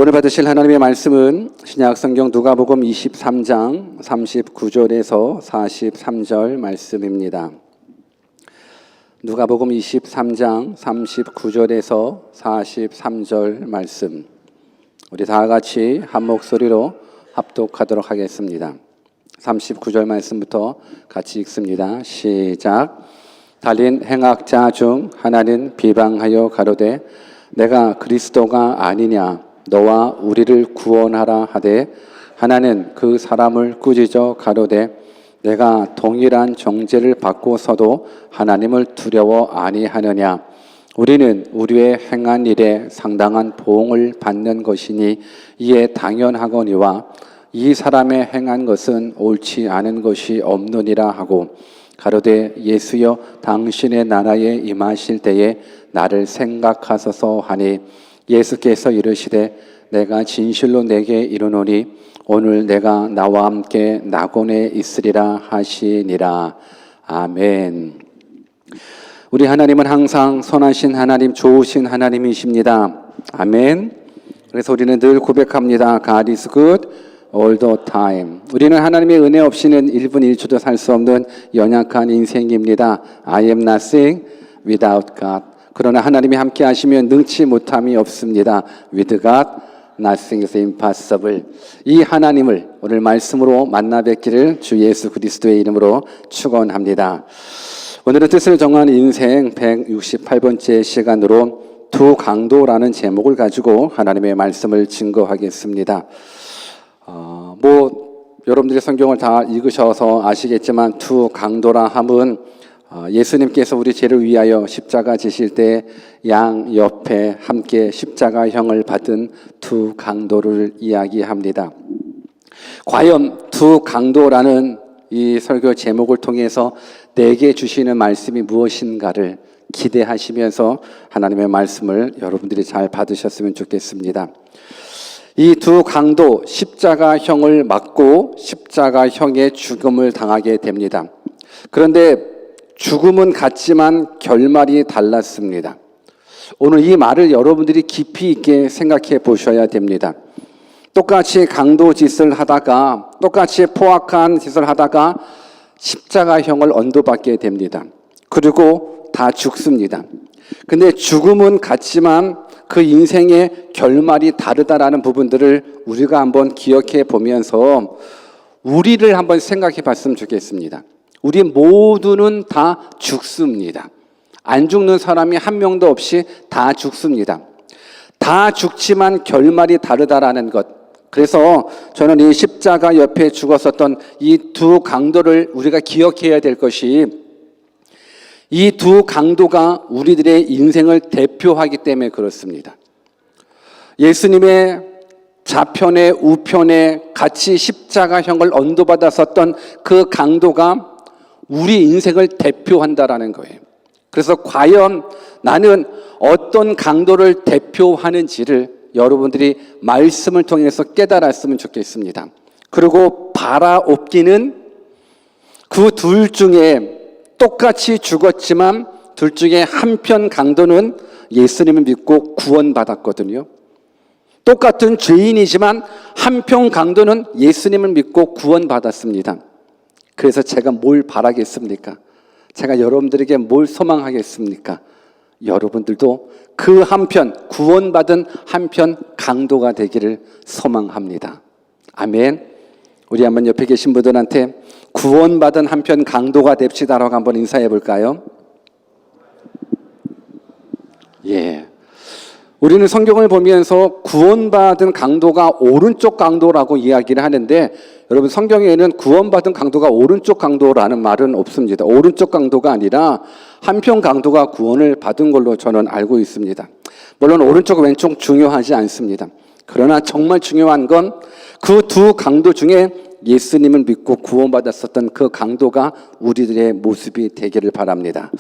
오늘 받으실 하나님의 말씀은 신약성경 누가복음 23장 39절에서 43절 말씀입니다. 누가복음 23장 39절에서 43절 말씀, 우리 다 같이 한 목소리로 합독하도록 하겠습니다. 39절 말씀부터 같이 읽습니다. 시작. 달린 행악자 중 하나는 비방하여 가로되 내가 그리스도가 아니냐 너와 우리를 구원하라 하되, 하나는 그 사람을 꾸짖어 가로되 내가 동일한 정죄를 받고서도 하나님을 두려워 아니하느냐. 우리는 우리의 행한 일에 상당한 보응을 받는 것이니 이에 당연하거니와 이 사람의 행한 것은 옳지 않은 것이 없느니라 하고, 가로되 예수여 당신의 나라에 임하실 때에 나를 생각하소서 하니, 예수께서 이르시되 내가 진실로 내게 이르노니 오늘 내가 나와 함께 낙원에 있으리라 하시니라. 아멘. 우리 하나님은 항상 선하신 하나님, 좋으신 하나님이십니다. 아멘. 그래서 우리는 늘 고백합니다. God is good all the time. 우리는 하나님의 은혜 없이는 1분 1초도 살 수 없는 연약한 인생입니다. I am nothing without God. 그러나 하나님이 함께 하시면 능치 못함이 없습니다. With God, nothing is impossible. 이 하나님을 오늘 말씀으로 만나 뵙기를 주 예수 그리스도의 이름으로 축원합니다. 오늘은 뜻을 정한 인생 168번째 시간으로 두 강도라는 제목을 가지고 하나님의 말씀을 증거하겠습니다. 여러분들이 성경을 다 읽으셔서 아시겠지만 두 강도라 함은 예수님께서 우리 죄를 위하여 십자가 지실 때 양 옆에 함께 십자가형을 받은 두 강도를 이야기합니다. 과연 두 강도라는 이 설교 제목을 통해서 내게 주시는 말씀이 무엇인가를 기대하시면서 하나님의 말씀을 여러분들이 잘 받으셨으면 좋겠습니다. 이 두 강도, 십자가형을 맞고 십자가형의 죽음을 당하게 됩니다. 그런데 죽음은 같지만 결말이 달랐습니다. 오늘 이 말을 여러분들이 깊이 있게 생각해 보셔야 됩니다. 똑같이 강도 짓을 하다가, 똑같이 포악한 짓을 하다가 십자가형을 언도받게 됩니다. 그리고 다 죽습니다. 근데 죽음은 같지만 그 인생의 결말이 다르다라는 부분들을 우리가 한번 기억해 보면서 우리를 한번 생각해 봤으면 좋겠습니다. 우리 모두는 다 죽습니다. 안 죽는 사람이 한 명도 없이 다 죽습니다. 다 죽지만 결말이 다르다라는 것. 그래서 저는 이 십자가 옆에 죽었었던 이 두 강도를 우리가 기억해야 될 것이, 이 두 강도가 우리들의 인생을 대표하기 때문에 그렇습니다. 예수님의 좌편에 우편에 같이 십자가형을 언도받았었던 그 강도가 우리 인생을 대표한다라는 거예요. 그래서 과연 나는 어떤 강도를 대표하는지를 여러분들이 말씀을 통해서 깨달았으면 좋겠습니다. 그리고 바라옵기는 그 둘 중에 똑같이 죽었지만 둘 중에 한편 강도는 예수님을 믿고 구원받았거든요. 똑같은 죄인이지만 한편 강도는 예수님을 믿고 구원받았습니다. 그래서 제가 뭘 바라겠습니까? 제가 여러분들에게 뭘 소망하겠습니까? 여러분들도 그 한편, 구원받은 한편 강도가 되기를 소망합니다. 아멘. 우리 한번 옆에 계신 분들한테 구원받은 한편 강도가 됩시다라고 한번 인사해 볼까요? 예. 우리는 성경을 보면서 구원받은 강도가 오른쪽 강도라고 이야기를 하는데, 여러분 성경에는 구원받은 강도가 오른쪽 강도라는 말은 없습니다. 오른쪽 강도가 아니라 한편 강도가 구원을 받은 걸로 저는 알고 있습니다. 물론 오른쪽 왼쪽 중요하지 않습니다. 그러나 정말 중요한 건 그 두 강도 중에 예수님을 믿고 구원받았었던 그 강도가 우리들의 모습이 되기를 바랍니다.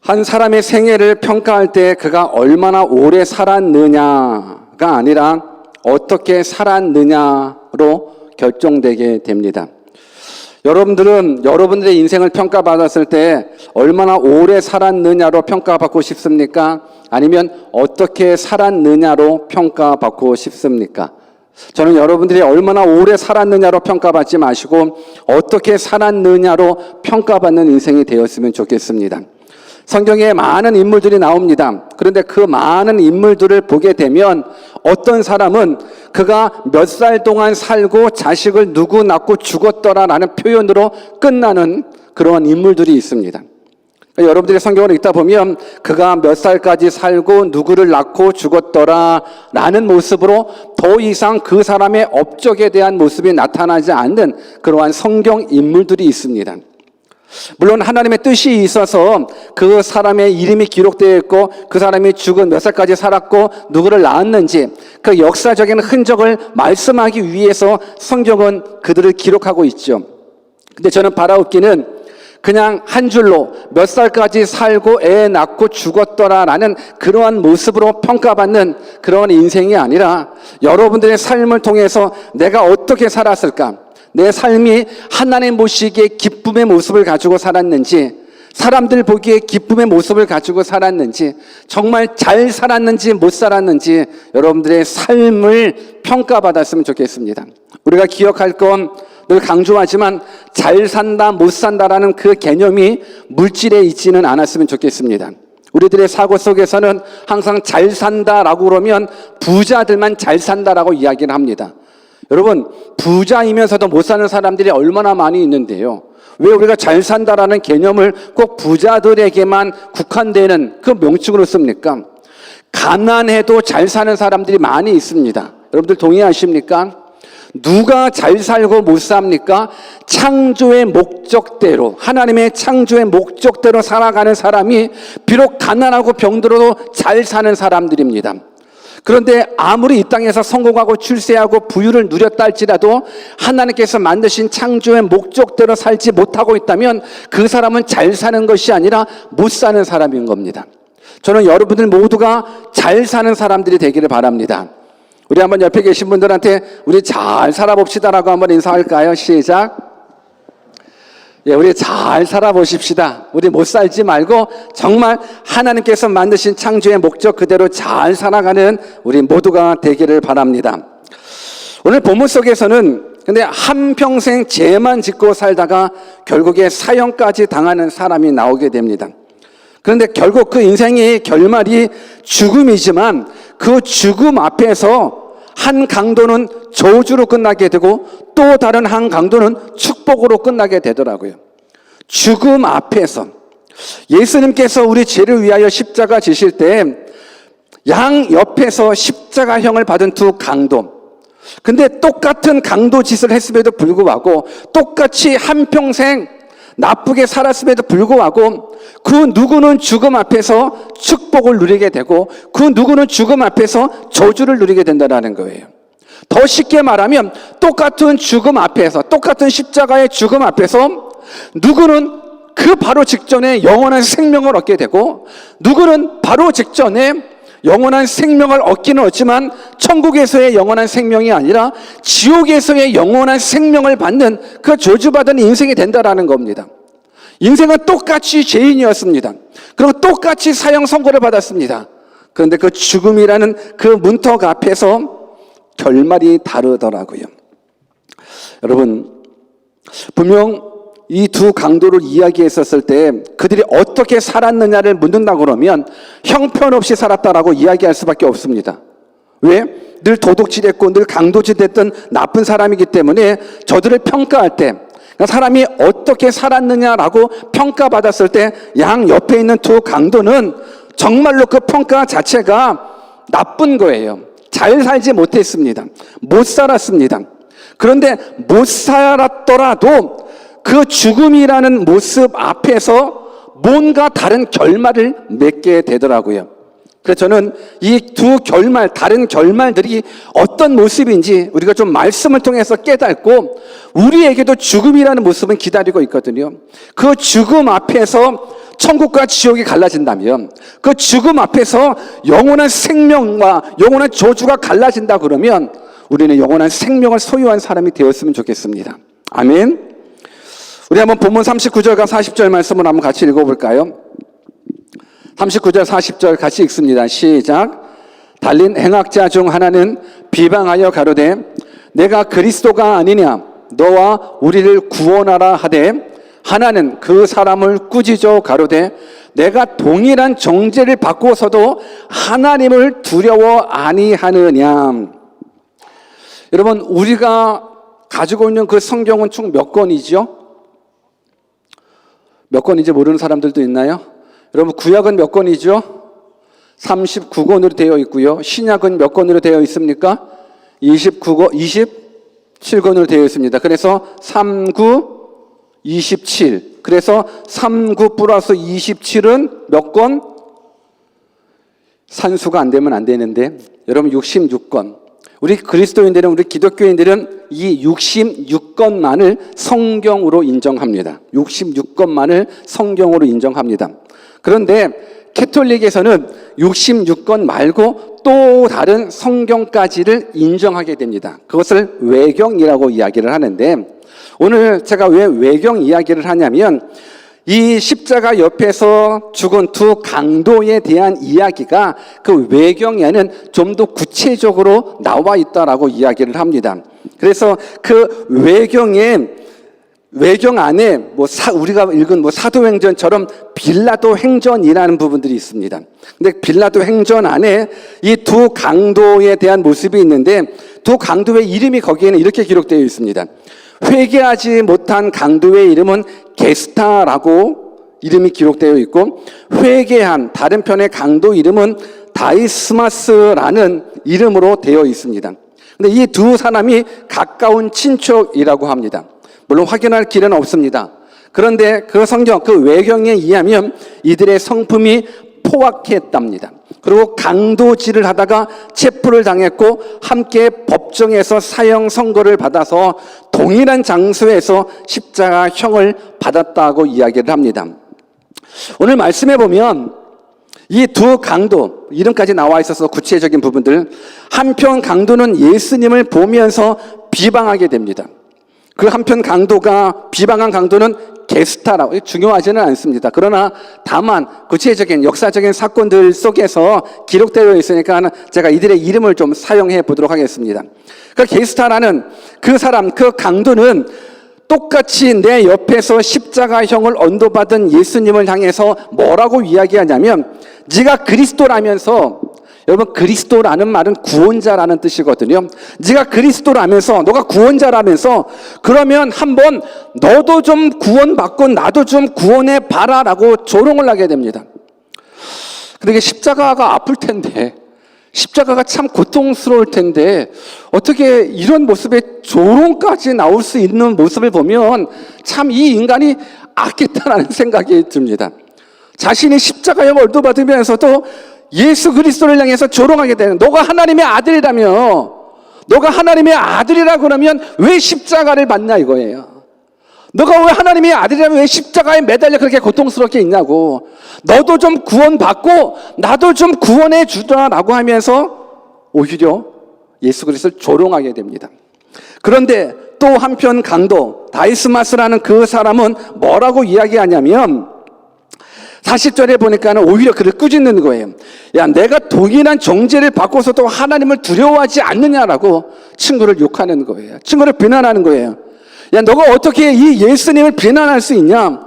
한 사람의 생애를 평가할 때 그가 얼마나 오래 살았느냐가 아니라 어떻게 살았느냐로 결정되게 됩니다. 여러분들은 여러분들의 인생을 평가받았을 때 얼마나 오래 살았느냐로 평가받고 싶습니까? 아니면 어떻게 살았느냐로 평가받고 싶습니까? 저는 여러분들이 얼마나 오래 살았느냐로 평가받지 마시고 어떻게 살았느냐로 평가받는 인생이 되었으면 좋겠습니다. 성경에 많은 인물들이 나옵니다. 그런데 그 많은 인물들을 보게 되면 어떤 사람은 그가 몇 살 동안 살고 자식을 누구 낳고 죽었더라라는 표현으로 끝나는 그런 인물들이 있습니다. 여러분들이 성경을 읽다 보면 그가 몇 살까지 살고 누구를 낳고 죽었더라라는 모습으로 더 이상 그 사람의 업적에 대한 모습이 나타나지 않는 그러한 성경 인물들이 있습니다. 물론 하나님의 뜻이 있어서 그 사람의 이름이 기록되어 있고 그 사람이 죽은 몇 살까지 살았고 누구를 낳았는지 그 역사적인 흔적을 말씀하기 위해서 성경은 그들을 기록하고 있죠. 근데 저는 바라옵기는 그냥 한 줄로 몇 살까지 살고 애 낳고 죽었더라라는 그러한 모습으로 평가받는 그런 인생이 아니라 여러분들의 삶을 통해서 내가 어떻게 살았을까? 내 삶이 하나님 보시기에 기쁨의 모습을 가지고 살았는지, 사람들 보기에 기쁨의 모습을 가지고 살았는지, 정말 잘 살았는지 못 살았는지 여러분들의 삶을 평가받았으면 좋겠습니다. 우리가 기억할 건 늘 강조하지만 잘 산다 못 산다라는 그 개념이 물질에 있지는 않았으면 좋겠습니다. 우리들의 사고 속에서는 항상 잘 산다라고 그러면 부자들만 잘 산다라고 이야기를 합니다. 여러분, 부자이면서도 못 사는 사람들이 얼마나 많이 있는데요. 왜 우리가 잘 산다라는 개념을 꼭 부자들에게만 국한되는 그 명칭으로 씁니까? 가난해도 잘 사는 사람들이 많이 있습니다. 여러분들 동의하십니까? 누가 잘 살고 못 삽니까? 창조의 목적대로, 하나님의 창조의 목적대로 살아가는 사람이 비록 가난하고 병들어도 잘 사는 사람들입니다. 그런데 아무리 이 땅에서 성공하고 출세하고 부유를 누렸다 할지라도 하나님께서 만드신 창조의 목적대로 살지 못하고 있다면 그 사람은 잘 사는 것이 아니라 못 사는 사람인 겁니다. 저는 여러분들 모두가 잘 사는 사람들이 되기를 바랍니다. 우리 한번 옆에 계신 분들한테 우리 잘 살아봅시다라고 한번 인사할까요? 시작. 예, 우리 잘 살아보십시다. 우리 못 살지 말고 정말 하나님께서 만드신 창조의 목적 그대로 잘 살아가는 우리 모두가 되기를 바랍니다. 오늘 본문 속에서는 근데 한평생 죄만 짓고 살다가 결국에 사형까지 당하는 사람이 나오게 됩니다. 그런데 결국 그 인생의 결말이 죽음이지만 그 죽음 앞에서 한 강도는 저주로 끝나게 되고 또 다른 한 강도는 축복으로 끝나게 되더라고요. 죽음 앞에서 예수님께서 우리 죄를 위하여 십자가 지실 때 양 옆에서 십자가형을 받은 두 강도, 근데 똑같은 강도 짓을 했음에도 불구하고 똑같이 한평생 나쁘게 살았음에도 불구하고 그 누구는 죽음 앞에서 축복을 누리게 되고 그 누구는 죽음 앞에서 저주를 누리게 된다는 거예요. 더 쉽게 말하면 똑같은 죽음 앞에서, 똑같은 십자가의 죽음 앞에서 누구는 그 바로 직전에 영원한 생명을 얻게 되고 누구는 바로 직전에 영원한 생명을 얻기는 얻지만 천국에서의 영원한 생명이 아니라 지옥에서의 영원한 생명을 받는 그 저주받은 인생이 된다라는 겁니다. 인생은 똑같이 죄인이었습니다. 그리고 똑같이 사형 선고를 받았습니다. 그런데 그 죽음이라는 그 문턱 앞에서 결말이 다르더라고요. 여러분, 분명 이 두 강도를 이야기했었을 때 그들이 어떻게 살았느냐를 묻는다 그러면 형편없이 살았다라고 이야기할 수밖에 없습니다. 왜? 늘 도둑질했고 늘 강도질했던 나쁜 사람이기 때문에 저들을 평가할 때 사람이 어떻게 살았느냐라고 평가받았을 때 양 옆에 있는 두 강도는 정말로 그 평가 자체가 나쁜 거예요. 잘 살지 못했습니다. 못 살았습니다. 그런데 못 살았더라도 그 죽음이라는 모습 앞에서 뭔가 다른 결말을 맺게 되더라고요. 그래서 저는 이 두 결말, 다른 결말들이 어떤 모습인지 우리가 좀 말씀을 통해서 깨닫고 우리에게도 죽음이라는 모습은 기다리고 있거든요. 그 죽음 앞에서 천국과 지옥이 갈라진다면, 그 죽음 앞에서 영원한 생명과 영원한 저주가 갈라진다 그러면 우리는 영원한 생명을 소유한 사람이 되었으면 좋겠습니다. 아멘. 우리 한번 본문 39절과 40절 말씀을 한번 같이 읽어볼까요? 39절 40절 같이 읽습니다. 시작. 달린 행악자 중 하나는 비방하여 가로되 내가 그리스도가 아니냐 너와 우리를 구원하라 하되 하나는 그 사람을 꾸짖어 가로되 내가 동일한 정죄를 받고서도 하나님을 두려워 아니하느냐. 여러분, 우리가 가지고 있는 그 성경은 총 몇 권이죠? 몇 권인지 모르는 사람들도 있나요? 여러분, 구약은 몇 권이죠? 39권으로 되어 있고요. 신약은 몇 권으로 되어 있습니까? 27권으로 되어 있습니다. 그래서 39, 27. 그래서 39 플러스 27은 몇 권? 산수가 안 되면 안 되는데, 여러분 66권. 우리 그리스도인들은, 우리 기독교인들은 이 66권만을 성경으로 인정합니다. 66권만을 성경으로 인정합니다. 그런데 캐톨릭에서는 66권 말고 또 다른 성경까지를 인정하게 됩니다. 그것을 외경이라고 이야기를 하는데, 오늘 제가 왜 외경 이야기를 하냐면 이 십자가 옆에서 죽은 두 강도에 대한 이야기가 그 외경에는 좀 더 구체적으로 나와 있다라고 이야기를 합니다. 그래서 그 외경 안에 우리가 읽은 사도행전처럼 빌라도 행전이라는 부분들이 있습니다. 근데 빌라도 행전 안에 이 두 강도에 대한 모습이 있는데 두 강도의 이름이 거기에는 이렇게 기록되어 있습니다. 회개하지 못한 강도의 이름은 게스타라고 이름이 기록되어 있고, 회개한 다른 편의 강도 이름은 다이스마스라는 이름으로 되어 있습니다. 근데 이 두 사람이 가까운 친척이라고 합니다. 물론 확인할 길은 없습니다. 그런데 그 성경, 그 외경에 의하면 이들의 성품이 포악했답니다. 그리고 강도질을 하다가 체포를 당했고 함께 법정에서 사형 선고를 받아서 동일한 장소에서 십자가형을 받았다고 이야기를 합니다. 오늘 말씀해 보면 이 두 강도, 이름까지 나와 있어서 구체적인 부분들, 한편 강도는 예수님을 보면서 비방하게 됩니다. 그 한편 강도가, 비방한 강도는 게스타라고, 중요하지는 않습니다. 그러나 다만 구체적인 역사적인 사건들 속에서 기록되어 있으니까 제가 이들의 이름을 좀 사용해 보도록 하겠습니다. 그 게스타라는 그 사람, 그 강도는 똑같이 내 옆에서 십자가형을 언도받은 예수님을 향해서 뭐라고 이야기하냐면, 네가 그리스도라면서, 여러분 그리스도라는 말은 구원자라는 뜻이거든요. 네가 그리스도라면서, 너가 구원자라면서, 그러면 한번 너도 좀 구원받고 나도 좀 구원해 봐라라고 조롱을 하게 됩니다. 근데 이게 십자가가 아플 텐데, 십자가가 참 고통스러울 텐데 어떻게 이런 모습에 조롱까지 나올 수 있는 모습을 보면 참 이 인간이 악했다라는 생각이 듭니다. 자신이 십자가에 얼도받으면서도 예수 그리스도를 향해서 조롱하게 되는, 너가 하나님의 아들이라며, 너가 하나님의 아들이라 그러면 왜 십자가를 받냐 이거예요. 너가 왜 하나님의 아들이라면 왜 십자가에 매달려 그렇게 고통스럽게 있냐고. 너도 좀 구원받고 나도 좀 구원해 주더라라고 하면서 오히려 예수 그리스도를 조롱하게 됩니다. 그런데 또 한편 강도 다이스마스라는 그 사람은 뭐라고 이야기하냐면 40절에 보니까는 오히려 그를 꾸짖는 거예요. 야, 내가 동일한 정죄를 받고서도 하나님을 두려워하지 않느냐라고 친구를 욕하는 거예요. 친구를 비난하는 거예요. 야, 너가 어떻게 이 예수님을 비난할 수 있냐?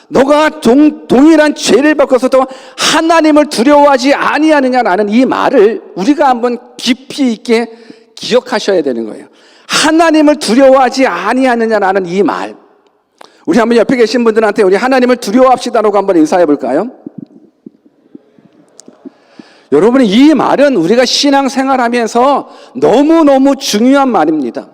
너가 동일한 죄를 받고서도 하나님을 두려워하지 아니하느냐라는 이 말을 우리가 한번 깊이 있게 기억하셔야 되는 거예요. 하나님을 두려워하지 아니하느냐라는 이 말. 우리 한번 옆에 계신 분들한테 우리 하나님을 두려워합시다라고 한번 인사해 볼까요? 여러분, 이 말은 우리가 신앙생활하면서 너무너무 중요한 말입니다.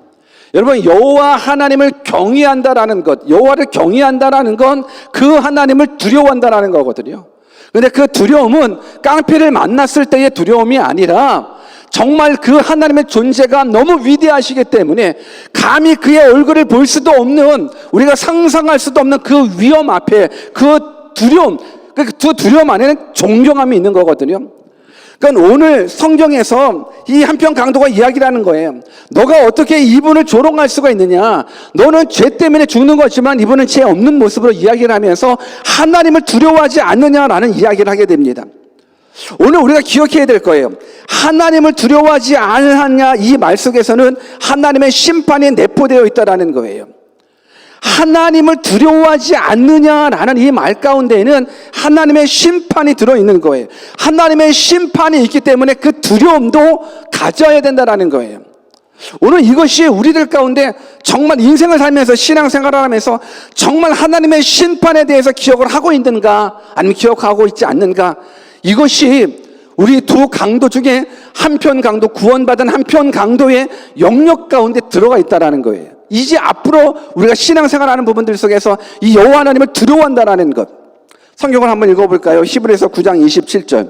여러분, 여호와 하나님을 경외한다라는 것, 여호와를 경외한다라는 건 그 하나님을 두려워한다라는 거거든요. 그런데 그 두려움은 깡패를 만났을 때의 두려움이 아니라 정말 그 하나님의 존재가 너무 위대하시기 때문에 감히 그의 얼굴을 볼 수도 없는, 우리가 상상할 수도 없는 그 위험 앞에 그 두려움, 그 두려움 안에는 존경함이 있는 거거든요. 그러니까 오늘 성경에서 이 한편 강도가 이야기를 하는 거예요. 너가 어떻게 이분을 조롱할 수가 있느냐. 너는 죄 때문에 죽는 거지만 이분은 죄 없는 모습으로 이야기를 하면서 하나님을 두려워하지 않느냐라는 이야기를 하게 됩니다. 오늘 우리가 기억해야 될 거예요. 하나님을 두려워하지 않느냐, 이 말 속에서는 하나님의 심판이 내포되어 있다는 거예요. 하나님을 두려워하지 않느냐라는 이 말 가운데에는 하나님의 심판이 들어있는 거예요. 하나님의 심판이 있기 때문에 그 두려움도 가져야 된다는 거예요. 오늘 이것이 우리들 가운데 정말 인생을 살면서 신앙생활을 하면서 정말 하나님의 심판에 대해서 기억을 하고 있는가, 아니면 기억하고 있지 않는가, 이것이 우리 두 강도 중에 한편 강도, 구원받은 한편 강도의 영역 가운데 들어가 있다는 거예요. 이제 앞으로 우리가 신앙생활하는 부분들 속에서 이 여호와 하나님을 두려워한다는 것. 성경을 한번 읽어볼까요? 히브리서 9장 27절.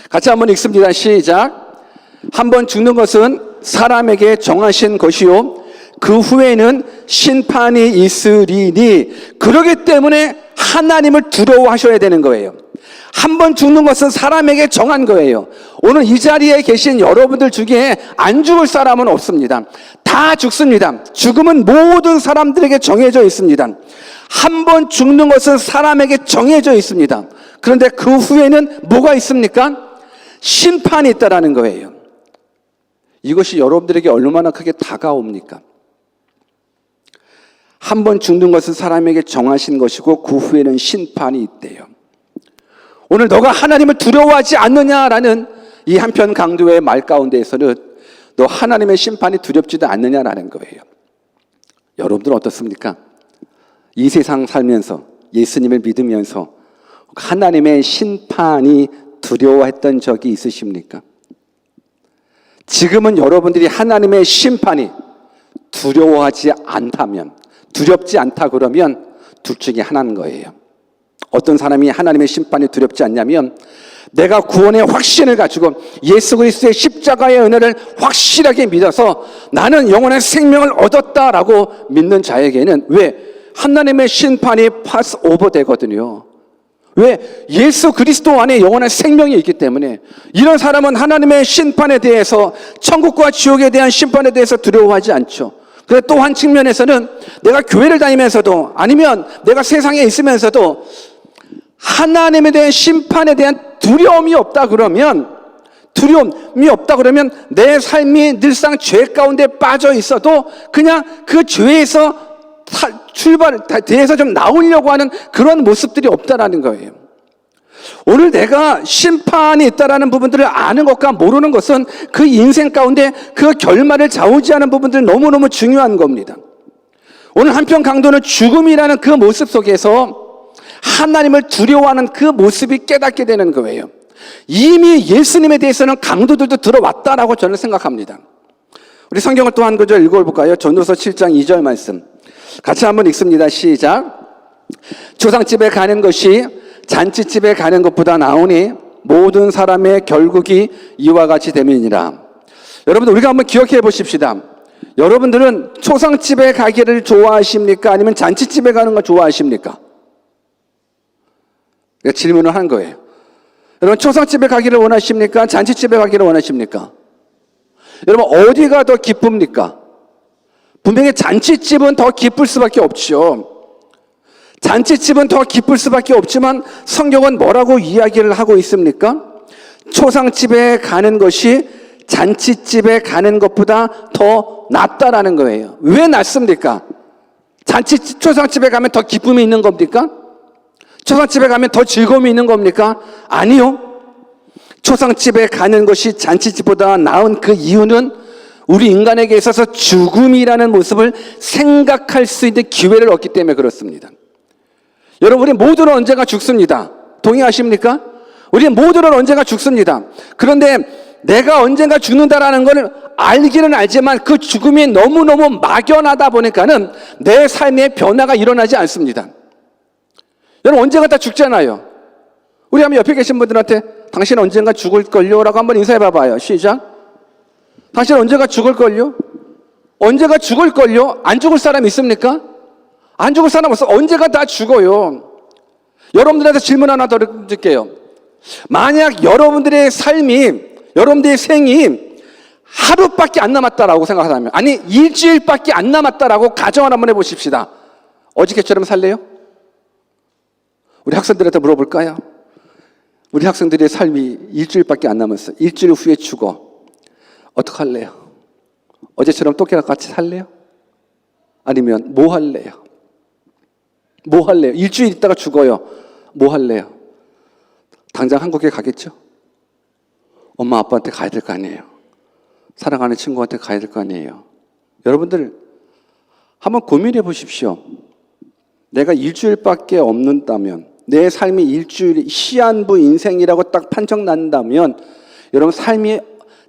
같이 한번 읽습니다. 시작. 한번 죽는 것은 사람에게 정하신 것이요 그 후에는 심판이 있으리니, 그러기 때문에 하나님을 두려워하셔야 되는 거예요. 한 번 죽는 것은 사람에게 정한 거예요. 오늘 이 자리에 계신 여러분들 중에 안 죽을 사람은 없습니다. 다 죽습니다. 죽음은 모든 사람들에게 정해져 있습니다. 한 번 죽는 것은 사람에게 정해져 있습니다. 그런데 그 후에는 뭐가 있습니까? 심판이 있다라는 거예요. 이것이 여러분들에게 얼마나 크게 다가옵니까? 한 번 죽는 것은 사람에게 정하신 것이고 그 후에는 심판이 있대요. 오늘 너가 하나님을 두려워하지 않느냐라는 이 한편 강도의 말 가운데에서는 너 하나님의 심판이 두렵지도 않느냐라는 거예요. 여러분들은 어떻습니까? 이 세상 살면서 예수님을 믿으면서 하나님의 심판이 두려워했던 적이 있으십니까? 지금은 여러분들이 하나님의 심판이 두려워하지 않다면, 두렵지 않다 그러면 둘 중에 하나인 거예요. 어떤 사람이 하나님의 심판이 두렵지 않냐면, 내가 구원의 확신을 가지고 예수 그리스도의 십자가의 은혜를 확실하게 믿어서 나는 영원한 생명을 얻었다라고 믿는 자에게는 왜? 하나님의 심판이 파스 오버 되거든요. 왜? 예수 그리스도 안에 영원한 생명이 있기 때문에. 이런 사람은 하나님의 심판에 대해서, 천국과 지옥에 대한 심판에 대해서 두려워하지 않죠. 그런데 또 한 측면에서는 내가 교회를 다니면서도, 아니면 내가 세상에 있으면서도 하나님에 대한 심판에 대한 두려움이 없다 그러면 내 삶이 늘상 죄 가운데 빠져 있어도 그냥 그 죄에서 대해서 좀 나오려고 하는 그런 모습들이 없다라는 거예요. 오늘 내가 심판이 있다라는 부분들을 아는 것과 모르는 것은 그 인생 가운데 그 결말을 좌우지하는 부분들이 너무너무 중요한 겁니다. 오늘 한편 강도는 죽음이라는 그 모습 속에서 하나님을 두려워하는 그 모습이 깨닫게 되는 거예요. 이미 예수님에 대해서는 강도들도 들어왔다라고 저는 생각합니다. 우리 성경을 또 한 구절 읽어볼까요? 전도서 7장 2절 말씀. 같이 한번 읽습니다. 시작. 조상집에 가는 것이 잔치집에 가는 것보다 나으니 모든 사람의 결국이 이와 같이 됨이니라. 여러분들, 우리가 한번 기억해 보십시다. 여러분들은 초상집에 가기를 좋아하십니까? 아니면 잔치집에 가는 걸 좋아하십니까? 질문을 한 거예요. 여러분, 초상집에 가기를 원하십니까? 잔치집에 가기를 원하십니까? 여러분, 어디가 더 기쁩니까? 분명히 잔치집은 더 기쁠 수밖에 없죠. 잔치집은 더 기쁠 수밖에 없지만 성경은 뭐라고 이야기를 하고 있습니까? 초상집에 가는 것이 잔치집에 가는 것보다 더 낫다라는 거예요. 왜 낫습니까? 초상집에 가면 더 기쁨이 있는 겁니까? 초상집에 가면 더 즐거움이 있는 겁니까? 아니요. 초상집에 가는 것이 잔치집보다 나은 그 이유는 우리 인간에게 있어서 죽음이라는 모습을 생각할 수 있는 기회를 얻기 때문에 그렇습니다. 여러분, 우리 모두는 언젠가 죽습니다. 동의하십니까? 우리 모두는 언젠가 죽습니다. 그런데 내가 언젠가 죽는다라는 걸 알기는 알지만 그 죽음이 너무너무 막연하다 보니까는 내 삶에 변화가 일어나지 않습니다. 여러분, 언젠가 다 죽잖아요. 우리 한번 옆에 계신 분들한테 당신 언젠가 죽을걸요? 라고 한번 인사해 봐봐요. 시작. 당신 언젠가 죽을걸요? 언제가 죽을걸요? 안 죽을 사람 있습니까? 안 죽을 사람 없어. 언제가 다 죽어요. 여러분들한테 질문 하나 더 드릴게요. 만약 여러분들의 삶이, 여러분들의 생이 하루밖에 안 남았다라고 생각한다면, 아니 일주일밖에 안 남았다라고 가정을 한번 해보십시다. 어저께처럼 살래요? 우리 학생들한테 물어볼까요? 우리 학생들의 삶이 일주일밖에 안 남았어. 일주일 후에 죽어. 어떡할래요? 어제처럼 똑같이 살래요? 아니면 뭐 할래요? 뭐 할래요? 일주일 있다가 죽어요. 뭐 할래요? 당장 한국에 가겠죠? 엄마 아빠한테 가야 될 거 아니에요. 사랑하는 친구한테 가야 될 거 아니에요. 여러분들 한번 고민해 보십시오. 내가 일주일밖에 없는다면, 내 삶이 일주일 시한부 인생이라고 딱 판정 난다면 여러분 삶이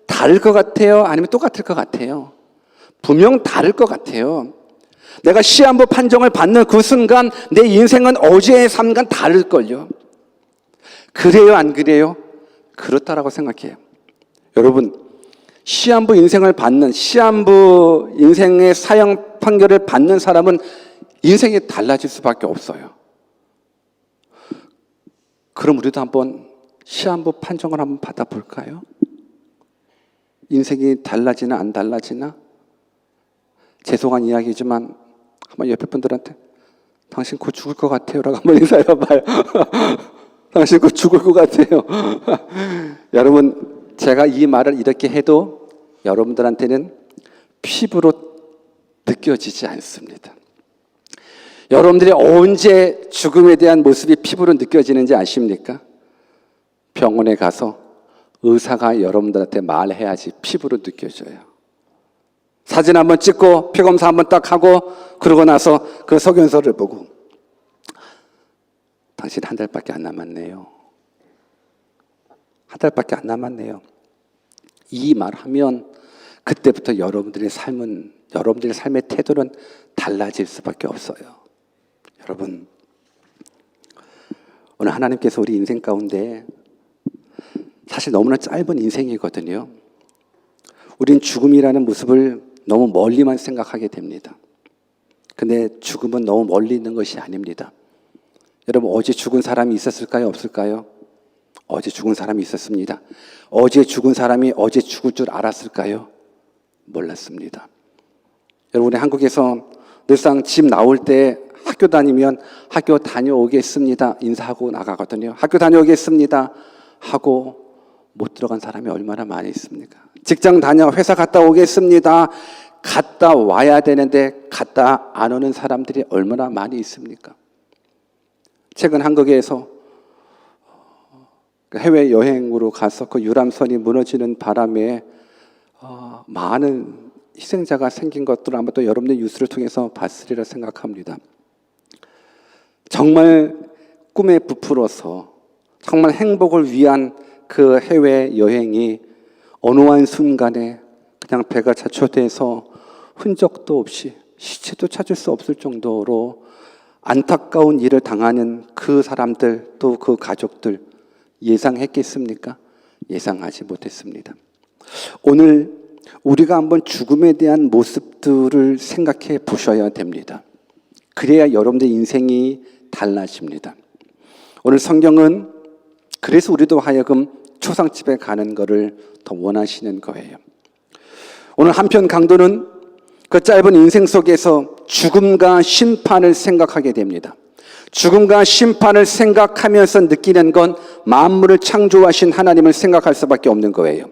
다를 것 같아요? 아니면 똑같을 것 같아요? 분명 다를 것 같아요. 내가 시한부 판정을 받는 그 순간 내 인생은 어제의 삶과 다를걸요. 그래요, 안 그래요? 그렇다라고 생각해요. 여러분, 시한부 인생을 받는, 시한부 인생의 사형 판결을 받는 사람은 인생이 달라질 수밖에 없어요. 그럼 우리도 한번 시한부 판정을 한번 받아볼까요? 인생이 달라지나 안 달라지나? 죄송한 이야기지만 한번 옆에 분들한테 당신 곧 죽을 것 같아요 라고 한번 인사해봐요. 당신 곧 죽을 것 같아요. 여러분, 제가 이 말을 이렇게 해도 여러분들한테는 피부로 느껴지지 않습니다. 여러분들이 언제 죽음에 대한 모습이 피부로 느껴지는지 아십니까? 병원에 가서 의사가 여러분들한테 말해야지 피부로 느껴져요. 사진 한번 찍고 피검사 한번 딱 하고 그러고 나서 그 소견서를 보고 당신 한 달밖에 안 남았네요. 한 달밖에 안 남았네요. 이 말하면 그때부터 여러분들의 삶의 태도는 달라질 수밖에 없어요. 여러분, 오늘 하나님께서 우리 인생 가운데 사실 너무나 짧은 인생이거든요. 우린 죽음이라는 모습을 너무 멀리만 생각하게 됩니다. 근데 죽음은 너무 멀리 있는 것이 아닙니다. 여러분, 어제 죽은 사람이 있었을까요? 없을까요? 어제 죽은 사람이 있었습니다. 어제 죽은 사람이 어제 죽을 줄 알았을까요? 몰랐습니다. 여러분, 우리 한국에서 늘상 집 나올 때 학교 다니면 학교 다녀오겠습니다 인사하고 나가거든요. 학교 다녀오겠습니다 하고 못 들어간 사람이 얼마나 많이 있습니까? 직장 다녀 회사 갔다 오겠습니다. 갔다 와야 되는데 갔다 안 오는 사람들이 얼마나 많이 있습니까? 최근 한국에서 해외여행으로 가서 그 유람선이 무너지는 바람에 많은 희생자가 생긴 것들을 아마 또 여러분들 뉴스를 통해서 봤으리라 생각합니다. 정말 꿈에 부풀어서 정말 행복을 위한 그 해외여행이 어느 한 순간에 그냥 배가 자초돼서 흔적도 없이 시체도 찾을 수 없을 정도로 안타까운 일을 당하는 그 사람들, 또 그 가족들 예상했겠습니까? 예상하지 못했습니다. 오늘 우리가 한번 죽음에 대한 모습들을 생각해 보셔야 됩니다. 그래야 여러분들 인생이 달라집니다. 오늘 성경은 그래서 우리도 하여금 초상집에 가는 것을 더 원하시는 거예요. 오늘 한편 강도는 그 짧은 인생 속에서 죽음과 심판을 생각하게 됩니다. 죽음과 심판을 생각하면서 느끼는 건 만물을 창조하신 하나님을 생각할 수밖에 없는 거예요.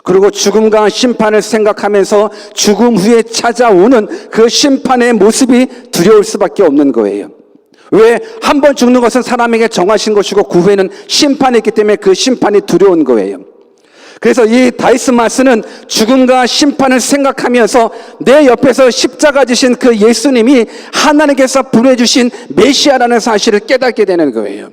그리고 죽음과 심판을 생각하면서 죽음 후에 찾아오는 그 심판의 모습이 두려울 수밖에 없는 거예요. 왜? 한 번 죽는 것은 사람에게 정하신 것이고 그 후에는 심판이 있기 때문에 그 심판이 두려운 거예요. 그래서 이 다이스마스는 죽음과 심판을 생각하면서 내 옆에서 십자가 지신 그 예수님이 하나님께서 보내주신 메시아라는 사실을 깨닫게 되는 거예요.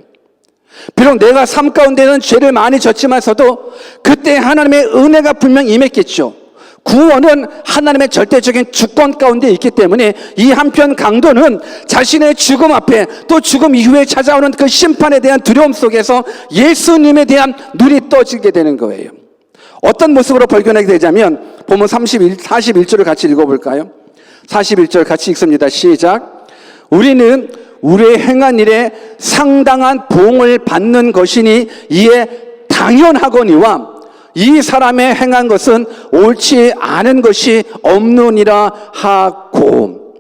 비록 내가 삶 가운데는 죄를 많이 졌지만서도 그때 하나님의 은혜가 분명 임했겠죠. 구원은 하나님의 절대적인 주권 가운데 있기 때문에 이 한편 강도는 자신의 죽음 앞에 또 죽음 이후에 찾아오는 그 심판에 대한 두려움 속에서 예수님에 대한 눈이 떠지게 되는 거예요. 어떤 모습으로 발견하게 되자면 보면 41절을 같이 읽어볼까요? 41절 같이 읽습니다. 시작. 우리는 우리의 행한 일에 상당한 보응을 받는 것이니 이에 당연하거니와 이 사람의 행한 것은 옳지 않은 것이 없느니라 하고.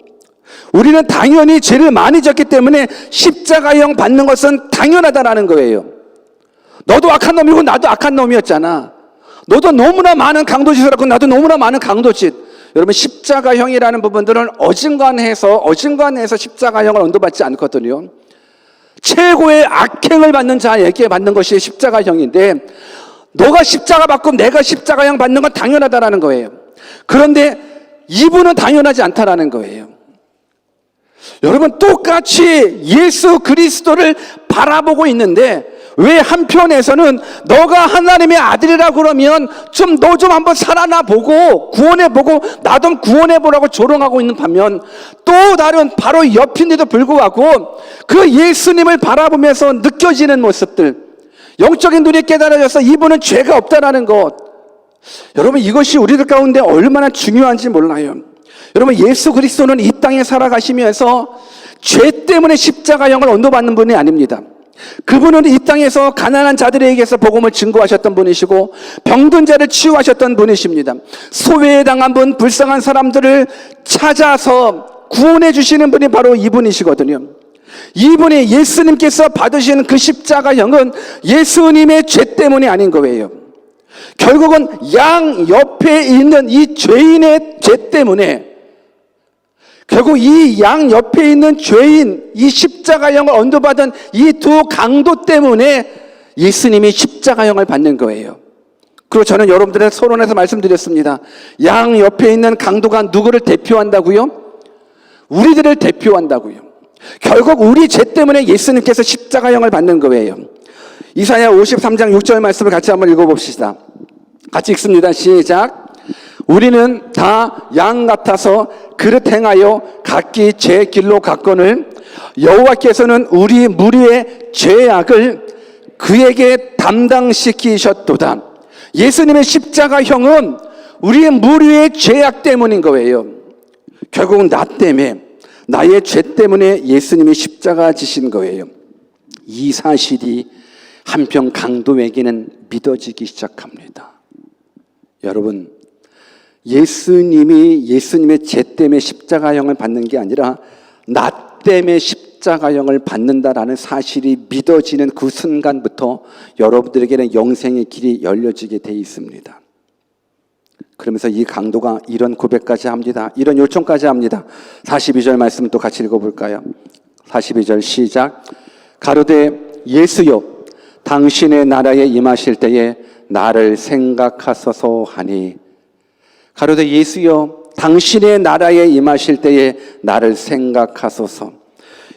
우리는 당연히 죄를 많이 졌기 때문에 십자가형 받는 것은 당연하다라는 거예요. 너도 악한 놈이고 나도 악한 놈이었잖아. 너도 너무나 많은 강도짓을 했고 나도 너무나 많은 강도짓. 여러분, 십자가형이라는 부분들은 어중간해서 십자가형을 언도받지 않거든요. 최고의 악행을 받는 자에게 받는 것이 십자가형인데, 너가 십자가 받고 내가 십자가형 받는 건 당연하다라는 거예요. 그런데 이분은 당연하지 않다라는 거예요. 여러분, 똑같이 예수 그리스도를 바라보고 있는데 왜 한편에서는 너가 하나님의 아들이라 그러면 너 좀 한번 살아나 보고 구원해 보고 나 좀 구원해 보라고 조롱하고 있는 반면, 또 다른 바로 옆인데도 불구하고 그 예수님을 바라보면서 느껴지는 모습들, 영적인 눈이 깨달아져서 이분은 죄가 없다라는 것. 여러분, 이것이 우리들 가운데 얼마나 중요한지 몰라요. 여러분, 예수 그리스도는 이 땅에 살아가시면서 죄 때문에 십자가형을 언도받는 분이 아닙니다. 그분은 이 땅에서 가난한 자들에게서 복음을 증거하셨던 분이시고 병든 자를 치유하셨던 분이십니다. 소외에 당한 분, 불쌍한 사람들을 찾아서 구원해 주시는 분이 바로 이분이시거든요. 이분이 예수님께서 받으시는 그 십자가형은 예수님의 죄 때문이 아닌 거예요. 결국은 양 옆에 있는 이 죄인의 죄 때문에, 결국 이 양 옆에 있는 죄인, 이 십자가형을 언도받은 이 두 강도 때문에 예수님이 십자가형을 받는 거예요. 그리고 저는 여러분들의 서론에서 말씀드렸습니다. 양 옆에 있는 강도가 누구를 대표한다고요? 우리들을 대표한다고요. 결국 우리 죄 때문에 예수님께서 십자가형을 받는 거예요. 이사야 53장 6절 말씀을 같이 한번 읽어봅시다. 같이 읽습니다. 시작. 우리는 다 양 같아서 그릇 행하여 각기 제 길로 갔거늘 여호와께서는 우리 무리의 죄악을 그에게 담당시키셨도다. 예수님의 십자가형은 우리의 무리의 죄악 때문인 거예요. 결국은 나 때문에, 나의 죄 때문에 예수님이 십자가 지신 거예요. 이 사실이 한편 강도에게는 믿어지기 시작합니다. 여러분, 예수님의 죄 때문에 십자가형을 받는 게 아니라 나 때문에 십자가형을 받는다라는 사실이 믿어지는 그 순간부터 여러분들에게는 영생의 길이 열려지게 돼 있습니다. 그러면서 이 강도가 이런 고백까지 합니다. 이런 요청까지 합니다. 42절 말씀 또 같이 읽어볼까요? 42절 시작. 가로되 예수여, 당신의 나라에 임하실 때에 나를 생각하소서 하니. 가로되 예수여, 당신의 나라에 임하실 때에 나를 생각하소서.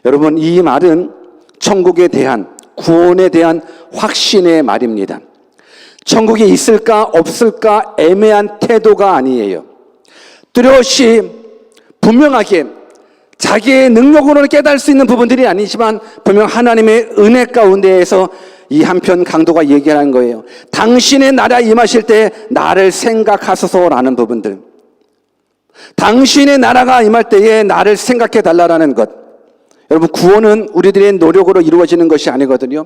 여러분, 이 말은 천국에 대한, 구원에 대한 확신의 말입니다. 천국이 있을까 없을까 애매한 태도가 아니에요. 뚜렷이 분명하게 자기의 능력으로는 깨달을 수 있는 부분들이 아니지만 분명 하나님의 은혜 가운데에서 이 한편 강도가 얘기하는 거예요. 당신의 나라에 임하실 때 나를 생각하소서라는 부분들. 당신의 나라가 임할 때에 나를 생각해 달라라는 것. 여러분, 구원은 우리들의 노력으로 이루어지는 것이 아니거든요.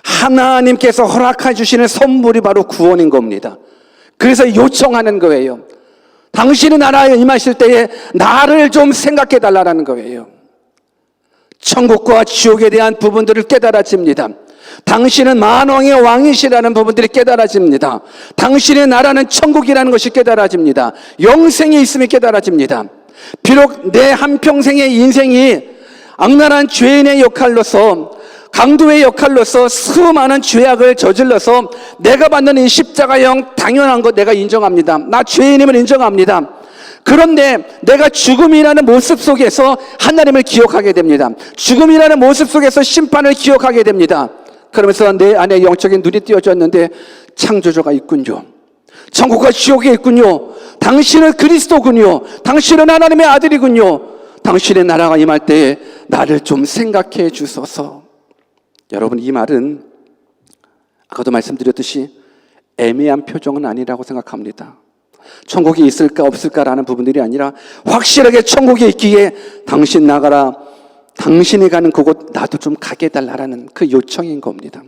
하나님께서 허락해 주시는 선물이 바로 구원인 겁니다. 그래서 요청하는 거예요. 당신의 나라에 임하실 때에 나를 좀 생각해 달라라는 거예요. 천국과 지옥에 대한 부분들을 깨달아집니다. 당신은 만왕의 왕이시라는 부분들이 깨달아집니다. 당신의 나라는 천국이라는 것이 깨달아집니다. 영생이 있음이 깨달아집니다. 비록 내 한평생의 인생이 악랄한 죄인의 역할로서, 강도의 역할로서 수많은 죄악을 저질러서 내가 받는 이 십자가형 당연한 것 내가 인정합니다. 나 죄인임을 인정합니다. 그런데 내가 죽음이라는 모습 속에서 하나님을 기억하게 됩니다. 죽음이라는 모습 속에서 심판을 기억하게 됩니다. 그러면서 내 안에 영적인 눈이 띄어졌는데 창조주가 있군요. 천국과 지옥이 있군요. 당신은 그리스도군요. 당신은 하나님의 아들이군요. 당신의 나라가 임할 때에 나를 좀 생각해 주소서. 여러분, 이 말은 아까도 말씀드렸듯이 애매한 표정은 아니라고 생각합니다. 천국이 있을까 없을까라는 부분들이 아니라 확실하게 천국이 있기에 당신 나가라, 당신이 가는 그곳 나도 좀 가게 해달라는 그 요청인 겁니다.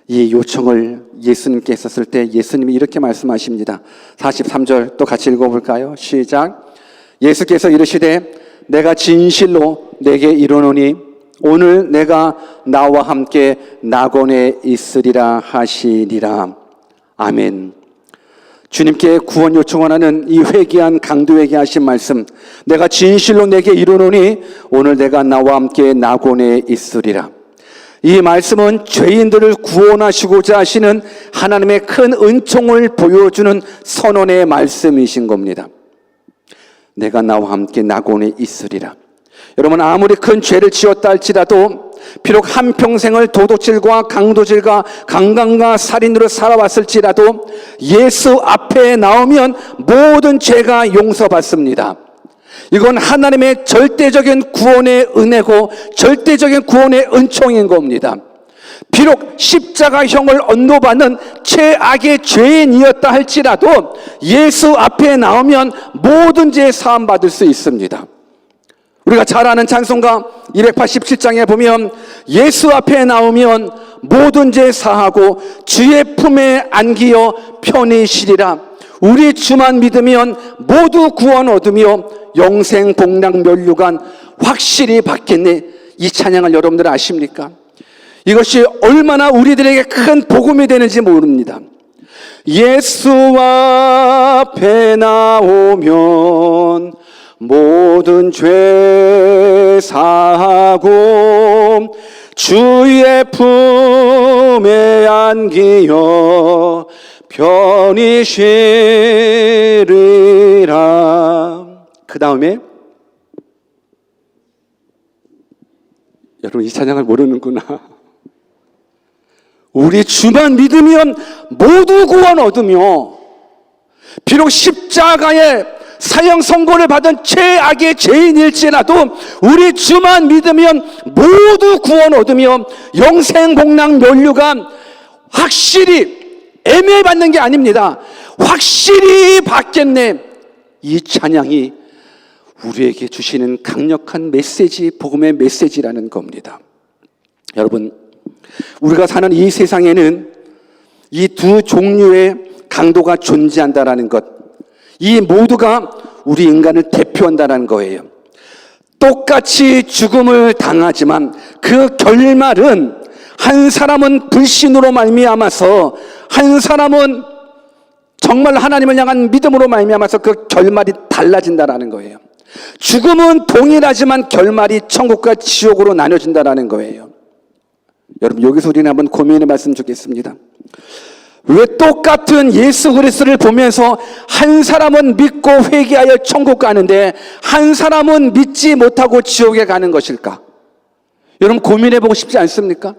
이 요청을 예수님께 썼을 때 예수님이 이렇게 말씀하십니다. 43절 또 같이 읽어볼까요? 시작. 예수께서 이르시되 내가 진실로 내게 이르노니 오늘 내가 나와 함께 낙원에 있으리라 하시니라. 아멘. 주님께 구원 요청하는 이 회개한 강도에게 하신 말씀, 내가 진실로 내게 이르노니 오늘 내가 나와 함께 낙원에 있으리라. 이 말씀은 죄인들을 구원하시고자 하시는 하나님의 큰 은총을 보여주는 선언의 말씀이신 겁니다. 내가 나와 함께 낙원에 있으리라. 여러분, 아무리 큰 죄를 지었다 할지라도 비록 한평생을 도둑질과 강도질과 강간과 살인으로 살아왔을지라도 예수 앞에 나오면 모든 죄가 용서받습니다. 이건 하나님의 절대적인 구원의 은혜고 절대적인 구원의 은총인 겁니다. 비록 십자가형을 언도받는 최악의 죄인이었다 할지라도 예수 앞에 나오면 모든 죄 사함 받을 수 있습니다. 우리가 잘 아는 찬송가 287장에 보면 예수 앞에 나오면 모든 죄 사하고 주의 품에 안기어 편히 쉬리라. 우리 주만 믿으면 모두 구원 얻으며 영생 복락 멸류관 확실히 받겠네. 이 찬양을 여러분들 아십니까? 이것이 얼마나 우리들에게 큰 복음이 되는지 모릅니다. 예수 앞에 나오면 모든 죄 사하고 주의 품에 안기어 편히 쉬리라. 그 다음에 여러분 이 찬양을 모르는구나. 우리 주만 믿으면 모두 구원 얻으며 비록 십자가에 사형 선고를 받은 최악의 죄인일지라도 우리 주만 믿으면 모두 구원 얻으며 영생 복락 멸류관 확실히 애매히 받는 게 아닙니다. 확실히 받겠네. 이 찬양이 우리에게 주시는 강력한 메시지, 복음의 메시지라는 겁니다. 여러분, 우리가 사는 이 세상에는 이 두 종류의 강도가 존재한다라는 것, 이 모두가 우리 인간을 대표한다는 거예요. 똑같이 죽음을 당하지만 그 결말은 한 사람은 불신으로 말미암아서 한 사람은 정말 하나님을 향한 믿음으로 말미암아서 그 결말이 달라진다라는 거예요. 죽음은 동일하지만 결말이 천국과 지옥으로 나눠진다라는 거예요. 여러분 여기서 우리는 한번 고민해 봤으면 좋겠습니다. 왜 똑같은 예수 그리스도를 보면서 한 사람은 믿고 회개하여 천국 가는데 한 사람은 믿지 못하고 지옥에 가는 것일까? 여러분 고민해 보고 싶지 않습니까?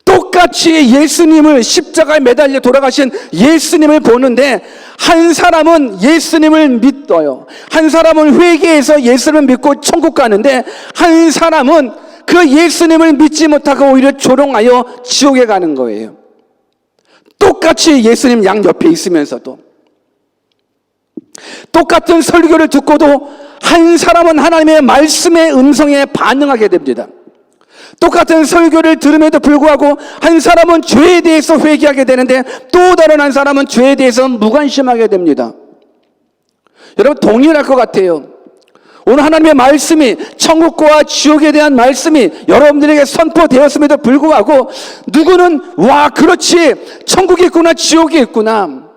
똑같이 예수님을 십자가에 매달려 돌아가신 예수님을 보는데 한 사람은 예수님을 믿어요. 한 사람은 회개해서 예수님을 믿고 천국 가는데 한 사람은 그 예수님을 믿지 못하고 오히려 조롱하여 지옥에 가는 거예요. 똑같이 예수님 양옆에 있으면서도 똑같은 설교를 듣고도 한 사람은 하나님의 말씀의 음성에 반응하게 됩니다. 똑같은 설교를 들음에도 불구하고 한 사람은 죄에 대해서 회개하게 되는데 또 다른 한 사람은 죄에 대해서 무관심하게 됩니다. 여러분 동일할 것 같아요. 오늘 하나님의 말씀이 천국과 지옥에 대한 말씀이 여러분들에게 선포되었음에도 불구하고 누구는 와 그렇지 천국이 있구나 지옥이 있구나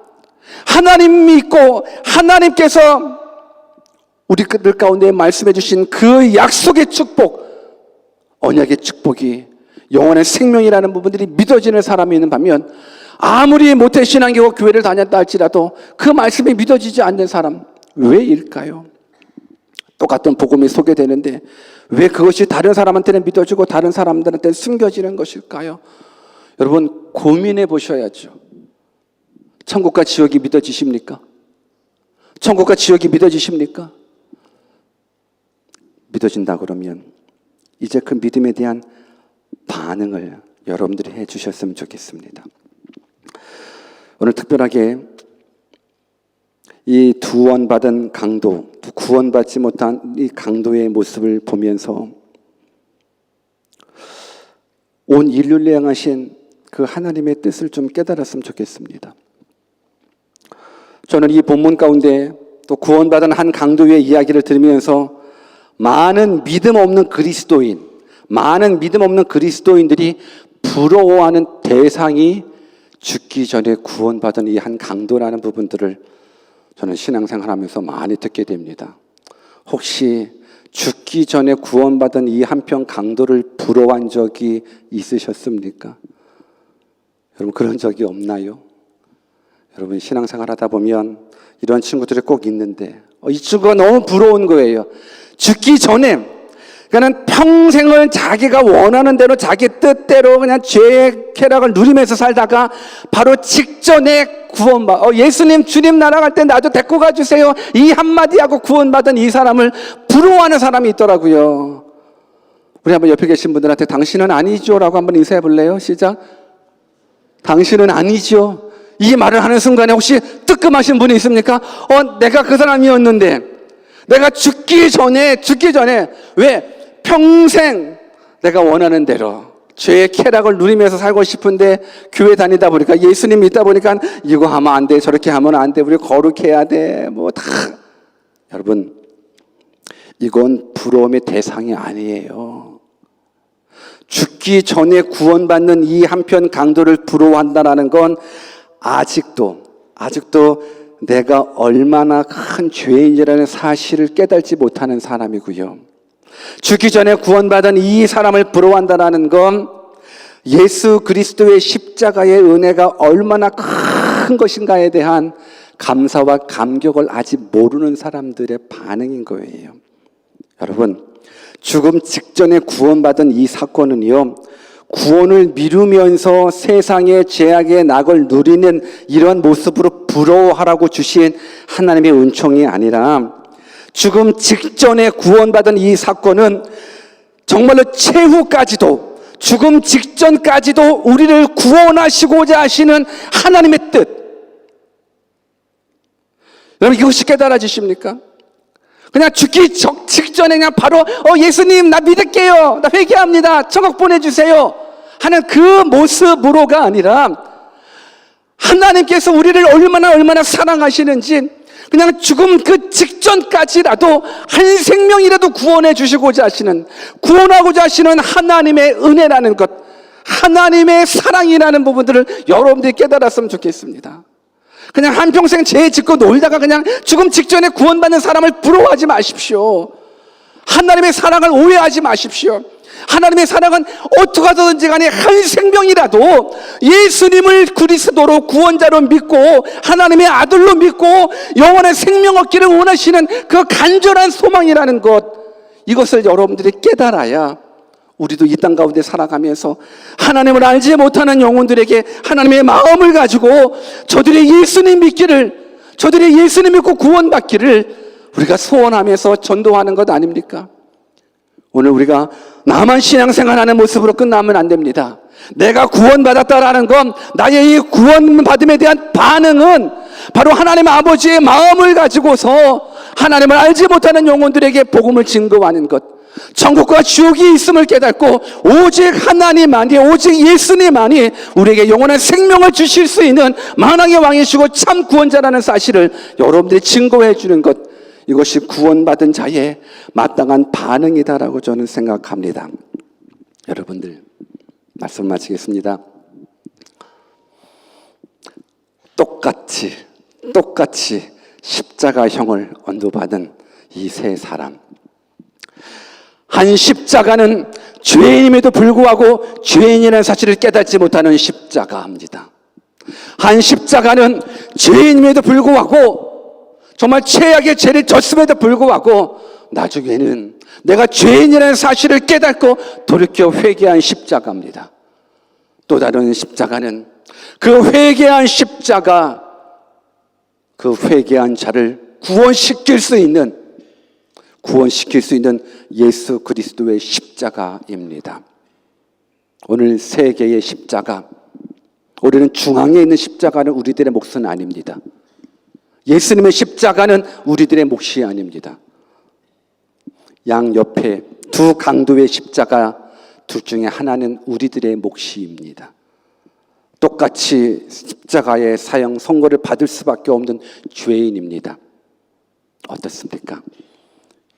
하나님이 있고 하나님께서 우리들 가운데 말씀해 주신 그 약속의 축복 언약의 축복이 영원의 생명이라는 부분들이 믿어지는 사람이 있는 반면 아무리 모태신앙교회 교회를 다녔다 할지라도 그 말씀이 믿어지지 않는 사람 왜일까요? 똑같은 복음이 소개되는데 왜 그것이 다른 사람한테는 믿어지고 다른 사람들한테는 숨겨지는 것일까요? 여러분 고민해 보셔야죠. 천국과 지옥이 믿어지십니까? 천국과 지옥이 믿어지십니까? 믿어진다 그러면 이제 그 믿음에 대한 반응을 여러분들이 해 주셨으면 좋겠습니다. 오늘 특별하게 이 구원받은 강도, 구원받지 못한 이 강도의 모습을 보면서 온 인류를 향하신 그 하나님의 뜻을 좀 깨달았으면 좋겠습니다. 저는 이 본문 가운데 또 구원받은 한 강도의 이야기를 들으면서 많은 믿음 없는 그리스도인들이 부러워하는 대상이 죽기 전에 구원받은 이 한 강도라는 부분들을 저는 신앙생활하면서 많이 듣게 됩니다. 혹시 죽기 전에 구원받은 이 한편 강도를 부러워한 적이 있으셨습니까? 여러분 그런 적이 없나요? 여러분 신앙생활 하다 보면 이런 친구들이 꼭 있는데 이 친구가 너무 부러운 거예요. 죽기 전에 그러니까 평생을 자기가 원하는 대로 자기 뜻대로 그냥 죄의 쾌락을 누리면서 살다가 바로 직전에 예수님 주님 나라 갈 때 나도 데리고 가주세요 이 한마디 하고 구원받은 이 사람을 부러워하는 사람이 있더라고요. 우리 한번 옆에 계신 분들한테 당신은 아니죠 라고 한번 인사해 볼래요? 시작. 당신은 아니죠. 이 말을 하는 순간에 혹시 뜨끔하신 분이 있습니까? 내가 그 사람이었는데 내가 죽기 전에 왜? 평생 내가 원하는 대로 죄의 쾌락을 누리면서 살고 싶은데 교회 다니다 보니까 예수님 믿다 보니까 이거 하면 안 돼 저렇게 하면 안 돼 우리 거룩해야 돼 여러분 이건 부러움의 대상이 아니에요. 죽기 전에 구원받는 이 한편 강도를 부러워한다는 건 아직도 내가 얼마나 큰 죄인이라는 사실을 깨닫지 못하는 사람이고요. 죽기 전에 구원받은 이 사람을 부러워한다는 건 예수 그리스도의 십자가의 은혜가 얼마나 큰 것인가에 대한 감사와 감격을 아직 모르는 사람들의 반응인 거예요. 여러분, 죽음 직전에 구원받은 이 사건은요, 구원을 미루면서 세상의 죄악의 낙을 누리는 이러한 모습으로 부러워하라고 주신 하나님의 은총이 아니라 죽음 직전에 구원받은 이 사건은 정말로 최후까지도 죽음 직전까지도 우리를 구원하시고자 하시는 하나님의 뜻. 여러분 이것이 깨달아지십니까? 그냥 죽기 직전에 그냥 바로 예수님 나 믿을게요 나 회개합니다 천국 보내주세요 하는 그 모습으로가 아니라 하나님께서 우리를 얼마나 사랑하시는지 그냥 죽음 그 직전까지라도 한 생명이라도 구원해 주시고자 하시는 구원하고자 하시는 하나님의 은혜라는 것 하나님의 사랑이라는 부분들을 여러분들이 깨달았으면 좋겠습니다. 그냥 한평생 죄 짓고 놀다가 그냥 죽음 직전에 구원받는 사람을 부러워하지 마십시오. 하나님의 사랑을 오해하지 마십시오. 하나님의 사랑은 어떻게 하든지 간에 한 생명이라도 예수님을 그리스도로 구원자로 믿고 하나님의 아들로 믿고 영원한 생명 얻기를 원하시는 그 간절한 소망이라는 것 이것을 여러분들이 깨달아야 우리도 이 땅 가운데 살아가면서 하나님을 알지 못하는 영혼들에게 하나님의 마음을 가지고 저들이 예수님 믿고 구원받기를 우리가 소원하면서 전도하는 것 아닙니까? 오늘 우리가 나만 신앙생활하는 모습으로 끝나면 안 됩니다. 내가 구원받았다라는 건 나의 이 구원받음에 대한 반응은 바로 하나님 아버지의 마음을 가지고서 하나님을 알지 못하는 영혼들에게 복음을 증거하는 것 천국과 지옥이 있음을 깨닫고 오직 하나님만이 오직 예수님만이 우리에게 영원한 생명을 주실 수 있는 만왕의 왕이시고 참 구원자라는 사실을 여러분들이 증거해 주는 것 이것이 구원받은 자의 마땅한 반응이다라고 저는 생각합니다. 여러분들 말씀 마치겠습니다. 똑같이 십자가형을 언도받은 이 세 사람 한 십자가는 죄인임에도 불구하고 죄인이라는 사실을 깨닫지 못하는 십자가입니다. 한 십자가는 죄인임에도 불구하고 정말 최악의 죄를 졌음에도 불구하고 나중에는 내가 죄인이라는 사실을 깨닫고 돌이켜 회개한 십자가입니다. 또 다른 십자가는 그 회개한 십자가, 그 회개한 자를 구원시킬 수 있는 예수 그리스도의 십자가입니다. 오늘 세 개의 십자가, 우리는 중앙에 있는 십자가는 우리들의 몫은 아닙니다. 예수님의 십자가는 우리들의 몫이 아닙니다. 양 옆에 두 강도의 십자가, 둘 중에 하나는 우리들의 몫입니다. 똑같이 십자가의 사형 선고를 받을 수밖에 없는 죄인입니다. 어떻습니까?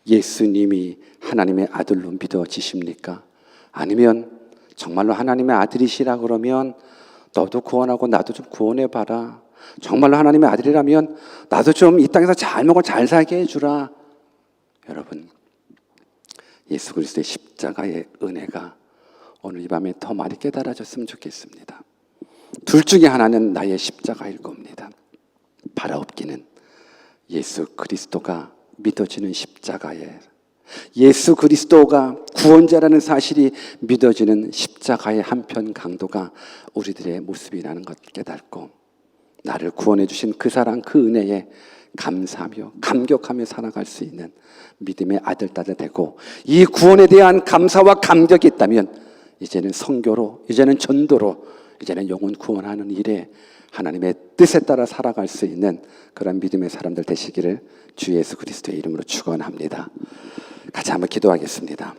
예수님이 하나님의 아들로 믿어지십니까? 아니면 정말로 하나님의 아들이시라 그러면 너도 구원하고 나도 좀 구원해봐라. 정말로 하나님의 아들이라면 나도 좀 이 땅에서 잘 먹고 잘 살게 해주라. 여러분, 예수 그리스도의 십자가의 은혜가 오늘 이 밤에 더 많이 깨달아졌으면 좋겠습니다. 둘 중에 하나는 나의 십자가일 겁니다. 바라옵기는 예수 그리스도가 믿어지는 십자가에, 예수 그리스도가 구원자라는 사실이 믿어지는 십자가의 한편 강도가 우리들의 모습이라는 것 깨닫고 나를 구원해 주신 그 사랑, 그 은혜에 감사하며 감격하며 살아갈 수 있는 믿음의 아들, 딸이 되고, 이 구원에 대한 감사와 감격이 있다면 이제는 선교로, 이제는 전도로, 이제는 영혼 구원하는 일에 하나님의 뜻에 따라 살아갈 수 있는 그런 믿음의 사람들 되시기를 주 예수 그리스도의 이름으로 축원합니다. 같이 한번 기도하겠습니다.